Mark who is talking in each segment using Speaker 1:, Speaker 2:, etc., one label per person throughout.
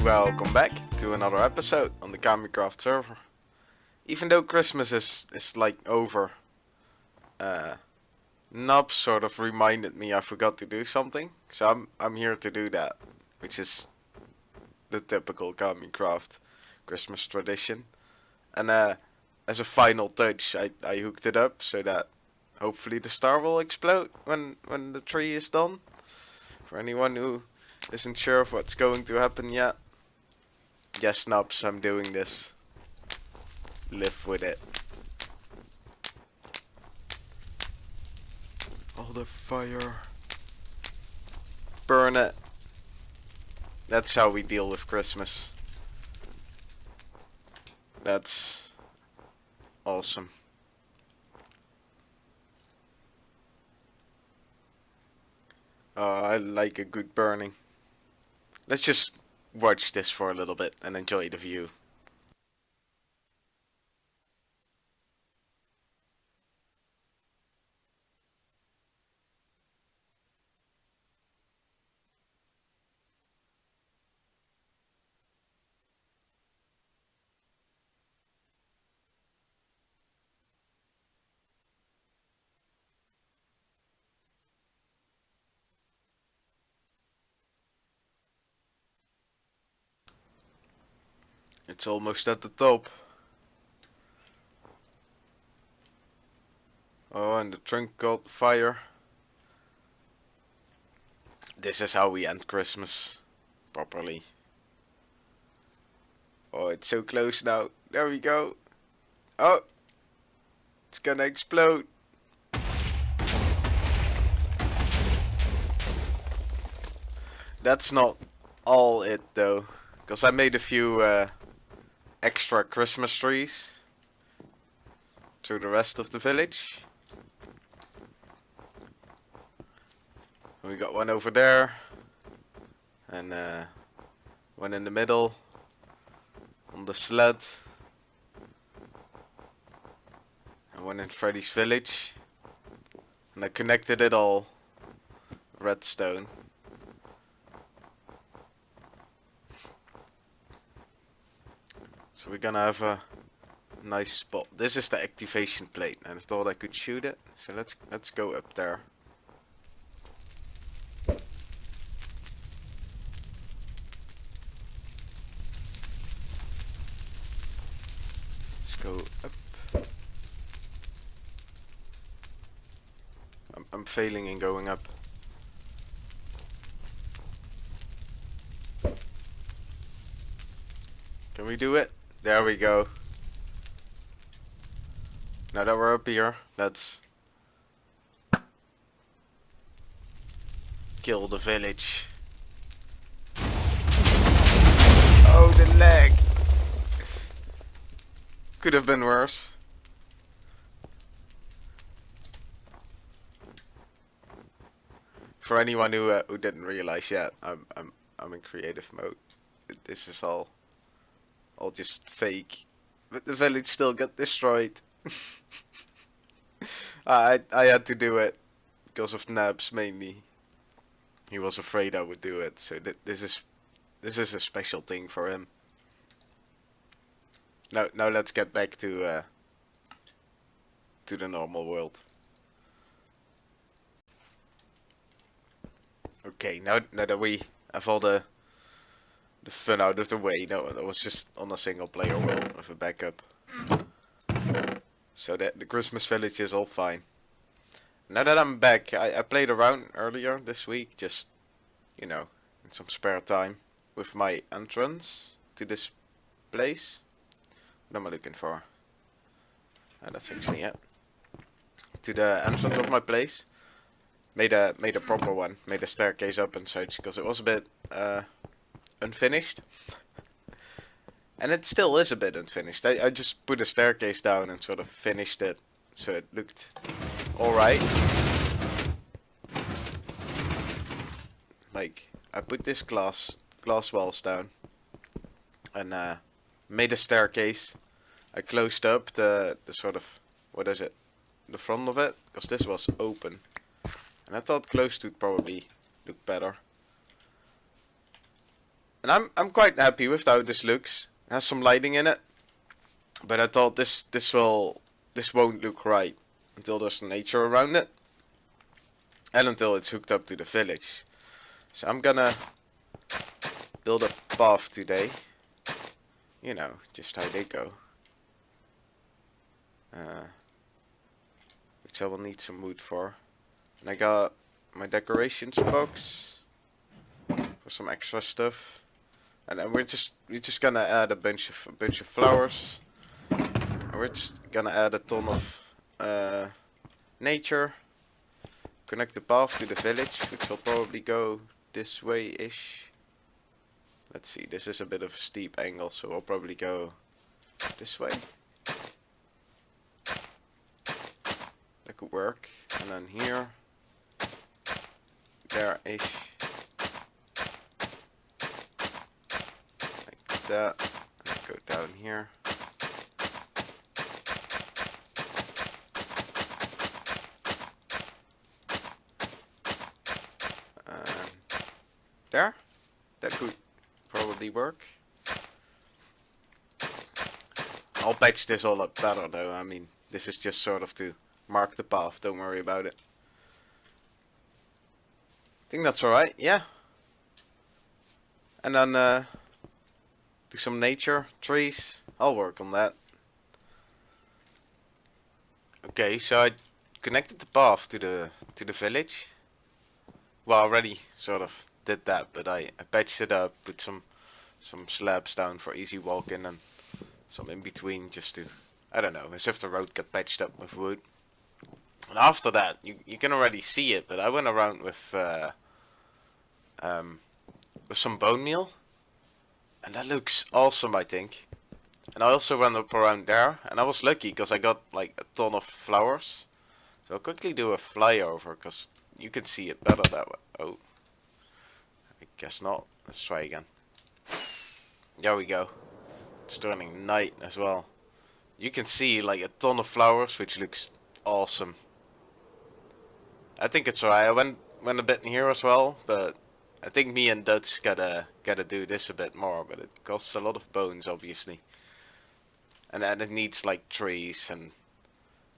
Speaker 1: Welcome back to another episode on the Kamicraft server. Even though Christmas is like over, Nub sort of reminded me I forgot to do something, so I'm here to do that, which is the typical Kamicraft Christmas tradition. And as a final touch, I hooked it up so that hopefully the star will explode when the tree is done. For anyone who isn't sure of what's going to happen yet. Yes, Nubs, I'm doing this. Live with it. All the fire. Burn it. That's how we deal with Christmas. That's awesome. I like a good burning. Let's just watch this for a little bit and enjoy the view. It's almost at the top. Oh, and the trunk caught fire. This is how we end Christmas properly. Oh, it's so close now. There we go. Oh, it's gonna explode. That's not all it though, because I made a few extra Christmas trees through the rest of the village. We got one over there, and one in the middle on the sled, and one in Freddy's village, and I connected it all redstone. So we're gonna have a nice spot. This is the activation plate, and I thought I could shoot it. So let's go up there. Let's go up. I'm failing in going up. Can we do it? There we go. Now that we're up here, let's kill the village. Oh, the lag! Could have been worse. For anyone who didn't realize yet, I'm in creative mode. This is all just fake, but the village still got destroyed. I had to do it because of Nabs mainly. He was afraid I would do it, so this is a special thing for him. Now let's get back to the normal world. Okay, now that we have all the fun out of the way. No, that was just on a single player world with a backup. So that the Christmas village is all fine. Now that I'm back, I played around earlier this week, just, you know, in some spare time, with my entrance to this place. What am I looking for? Oh, that's actually it. To the entrance of my place. Made a proper one. Made a staircase up and such, because it was a bit unfinished. And it still is a bit unfinished. I just put a staircase down and sort of finished it, so it looked alright. Like, I put this glass walls down and made a staircase. I closed up the sort of, what is it, the front of it, because this was open. And I thought closed would probably look better. And I'm quite happy with how this looks. It has some lighting in it, but I thought this won't look right until there's nature around it, and until it's hooked up to the village. So I'm gonna build a path today. You know, just how they go. Which I will need some wood for. And I got my decorations box for some extra stuff. And then we're just gonna add a bunch of flowers. And we're just gonna add a ton of nature. Connect the path to the village, which will probably go this way-ish. Let's see, this is a bit of a steep angle, so I'll probably go this way. That could work. And then here, there-ish. Like that. And go down here. And there. That could probably work. I'll patch this all up better though. I mean, this is just sort of to mark the path. Don't worry about it. I think that's alright, yeah. And then do some nature, trees. I'll work on that. Okay, so I connected the path to the village. Well, I already sort of did that, but I patched it up, put some slabs down for easy walking and some in between just to, I don't know, as if the road got patched up with wood. And after that, you can already see it, but I went around with some bone meal, and that looks awesome, I think. And I also went up around there, and I was lucky because I got like a ton of flowers. So I'll quickly do a flyover because you can see it better that way. Oh, I guess not. Let's try again. There we go. It's turning night as well. You can see like a ton of flowers, which looks awesome. I think it's alright. I went a bit in here as well, but I think me and Dutch gotta do this a bit more. But it costs a lot of bones, obviously, and then it needs like trees and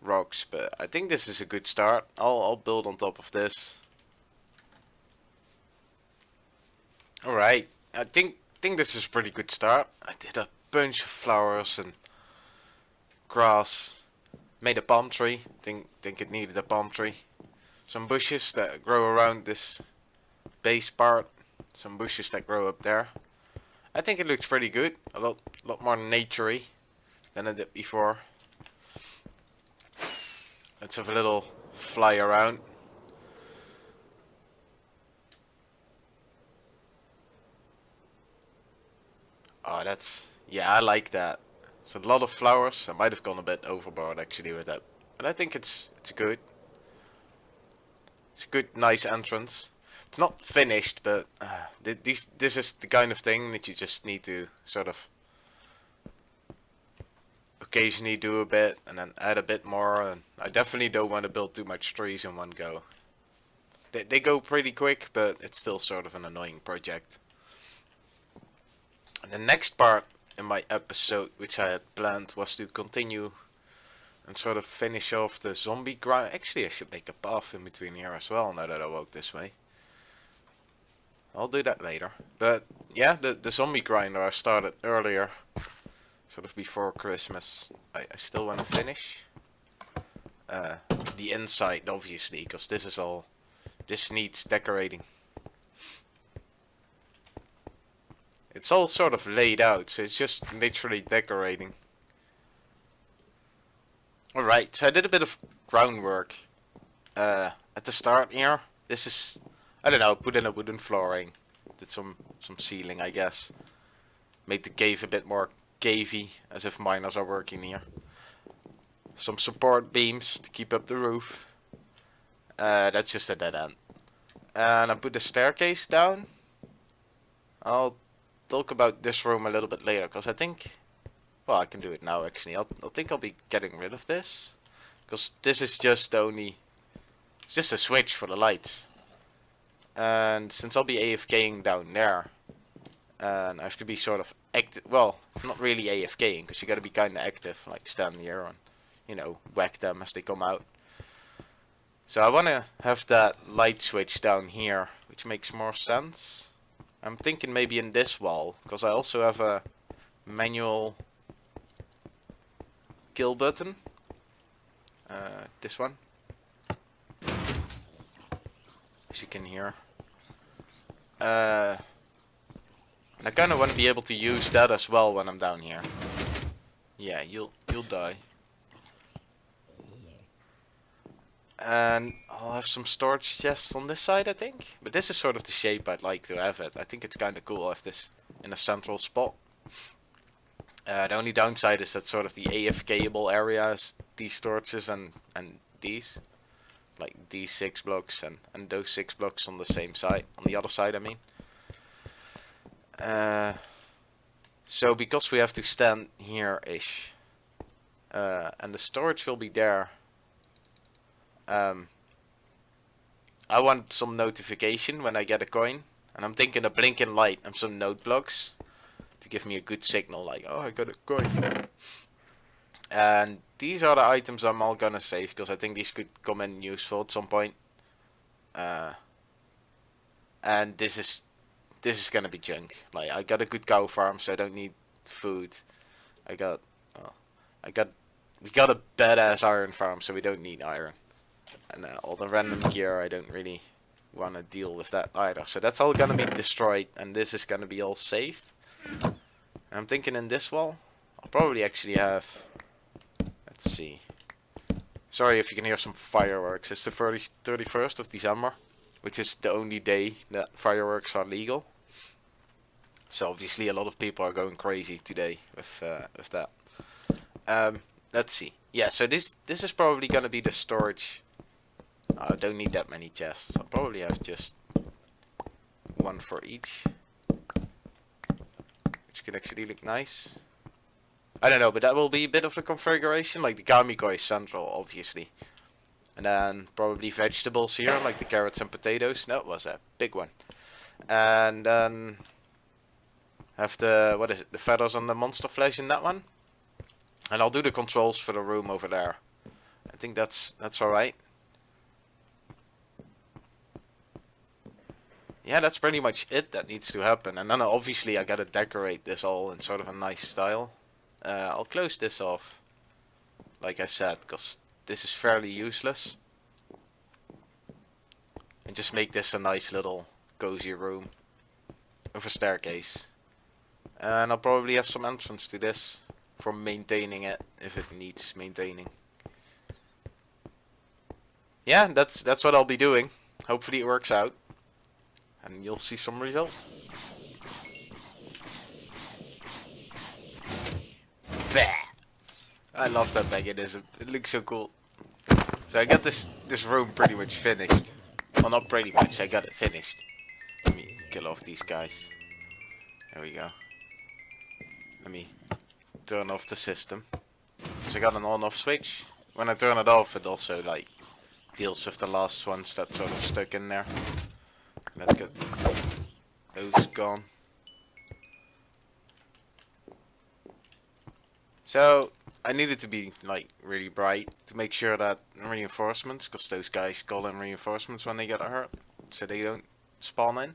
Speaker 1: rocks. But I think this is a good start. I'll build on top of this. All right. I think this is a pretty good start. I did a bunch of flowers and grass. Made a palm tree. Think it needed a palm tree. Some bushes that grow around this base part. Some bushes that grow up there. I think it looks pretty good. A lot more naturey than I did before. Let's have a little fly around. Oh, yeah, I like that. It's a lot of flowers. I might have gone a bit overboard actually with that, but I think it's good. It's a good, nice entrance. It's not finished, but this is the kind of thing that you just need to sort of occasionally do a bit and then add a bit more. And I definitely don't want to build too much trees in one go. They go pretty quick, but it's still sort of an annoying project. And the next part in my episode, which I had planned, was to continue and sort of finish off the zombie grind. Actually, I should make a path in between here as well, now that I walk this way. I'll do that later. But yeah, the zombie grinder I started earlier, sort of before Christmas. I still want to finish the inside, obviously, because this needs decorating. It's all sort of laid out, so it's just literally decorating. Alright, so I did a bit of groundwork at the start here. This is, I don't know, put in a wooden flooring. Did some ceiling, I guess. Made the cave a bit more cavey, as if miners are working here. Some support beams to keep up the roof. That's just a dead end. And I put the staircase down. I'll talk about this room a little bit later, because I think, well, I can do it now actually. I think I'll be getting rid of this, because this is just it's just a switch for the lights. And since I'll be AFKing down there, And I have to be sort of active. Well, not really AFKing, because you gotta be kind of active, like stand here and, you know, whack them as they come out. So I wanna have that light switch down here, which makes more sense. I'm thinking maybe in this wall, because I also have a manual kill button. This one, as you can hear. And I kind of want to be able to use that as well when I'm down here. Yeah, you'll die. And I'll have some storage chests on this side, I think. But this is sort of the shape I'd like to have it. I think it's kind of cool. I have this in a central spot. The only downside is that sort of the AFKable areas, these storages and these. Like these 6 blocks and those 6 blocks on the same side. On the other side, I mean. So because we have to stand here-ish. And the storage will be there. I want some notification when I get a coin. And I'm thinking a blinking light and some note blocks. To give me a good signal, like, oh, I got a coin. And these are the items I'm all gonna save, because I think these could come in useful at some point. And this is gonna be junk. Like, I got a good cow farm, so I don't need food. We got a badass iron farm, so we don't need iron. And all the random gear, I don't really want to deal with that either. So that's all gonna be destroyed, and this is gonna be all saved. And I'm thinking in this wall, I'll probably actually have... Let's see. Sorry if you can hear some fireworks. It's the 31st of December, which is the only day that fireworks are legal. So obviously a lot of people are going crazy today with that. Let's see. Yeah, so this is probably going to be the storage. I don't need that many chests. I'll probably have just one for each. Which could actually look nice. I don't know, but that will be a bit of the configuration. Like the Kamicraft is central, obviously. And then probably vegetables here, like the carrots and potatoes. No, it was a big one. And then have the, what is it, the feathers and the monster flesh in that one. And I'll do the controls for the room over there. I think that's alright. Yeah, that's pretty much it that needs to happen. And then obviously I gotta decorate this all in sort of a nice style. I'll close this off, like I said, because this is fairly useless. And just make this a nice little cozy room with a staircase. And I'll probably have some entrance to this for maintaining it if it needs maintaining. Yeah, that's what I'll be doing. Hopefully it works out. And you'll see some result. Bah! I love that mechanism. It looks so cool. So I got this room pretty much finished. Well, not pretty much. I got it finished. Let me kill off these guys. There we go. Let me turn off the system. So I got an on-off switch. When I turn it off, it also like deals with the last ones that sort of stuck in there. Let's get those gone. So I need it to be like really bright to make sure that reinforcements, because those guys call in reinforcements when they get hurt, so they don't spawn in.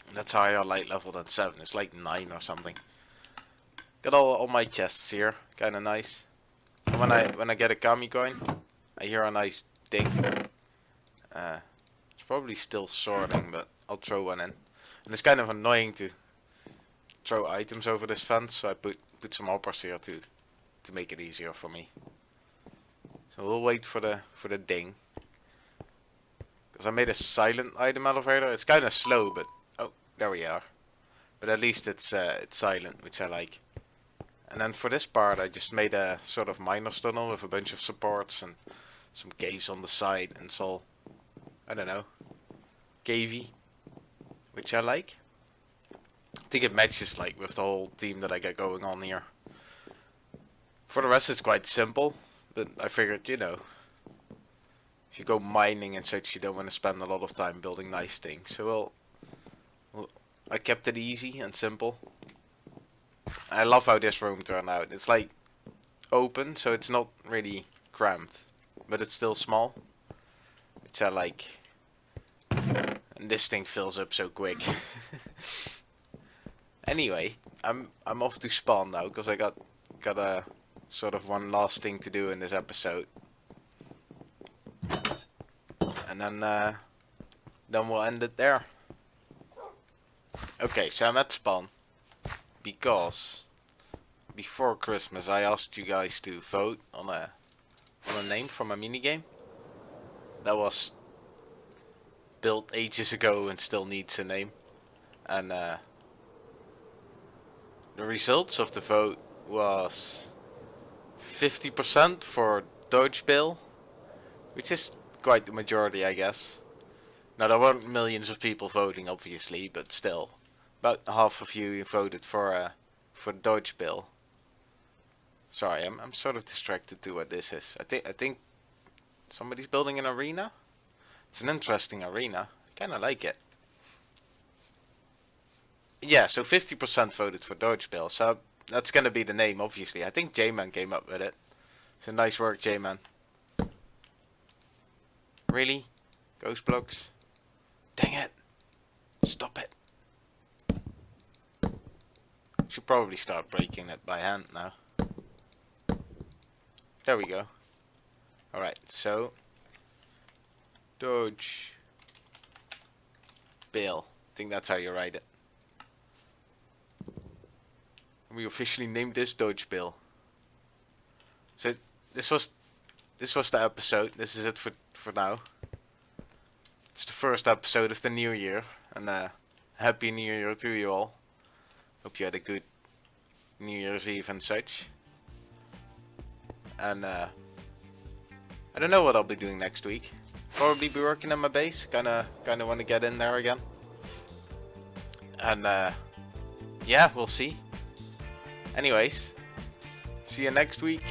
Speaker 1: And that's higher light level than 7. It's like 9 or something. Got all my chests here, kind of nice. And when I get a kami coin, I hear a nice ding. It's probably still sorting, but I'll throw one in. And it's kind of annoying to throw items over this fence, so I put some hoppers here to make it easier for me. So we'll wait for the ding. Because I made a silent item elevator. It's kind of slow, but oh, there we are. But at least it's silent, which I like. And then for this part, I just made a sort of miner's tunnel with a bunch of supports and some caves on the side, and it's all, I don't know, cavey, which I like. I think it matches like with the whole theme that I got going on here. For the rest, it's quite simple, but I figured, you know, if you go mining and such, you don't want to spend a lot of time building nice things. So I kept it easy and simple. I love how this room turned out. It's like open, so it's not really cramped, but it's still small, which I like. And this thing fills up so quick. Anyway, I'm off to spawn now because I got a sort of one last thing to do in this episode, and then we'll end it there. Okay, so I'm at spawn because before Christmas I asked you guys to vote on a name for my minigame that was built ages ago and still needs a name, and the results of the vote was 50% for Diikoj Bill, which is quite the majority, I guess. Now there weren't millions of people voting, obviously, but still, about half of you voted for Diikoj Bill. Sorry, I'm sort of distracted to what this is. I think somebody's building an arena. It's an interesting arena. I kind of like it. Yeah, so 50% voted for Diikoj Bill, so that's gonna be the name, obviously. I think J-Man came up with it. So nice work, J-Man. Really? Ghost blocks? Dang it! Stop it! Should probably start breaking it by hand now. There we go. Alright, so Diikoj Bill. I think that's how you write it. We officially named this Diikoj Bill. So this was the episode. This is it for now. It's the first episode of the new year, and happy New Year to you all. Hope you had a good New Year's Eve and such. And I don't know what I'll be doing next week. Probably be working on my base. Kinda want to get in there again. And yeah, we'll see. Anyways, see you next week.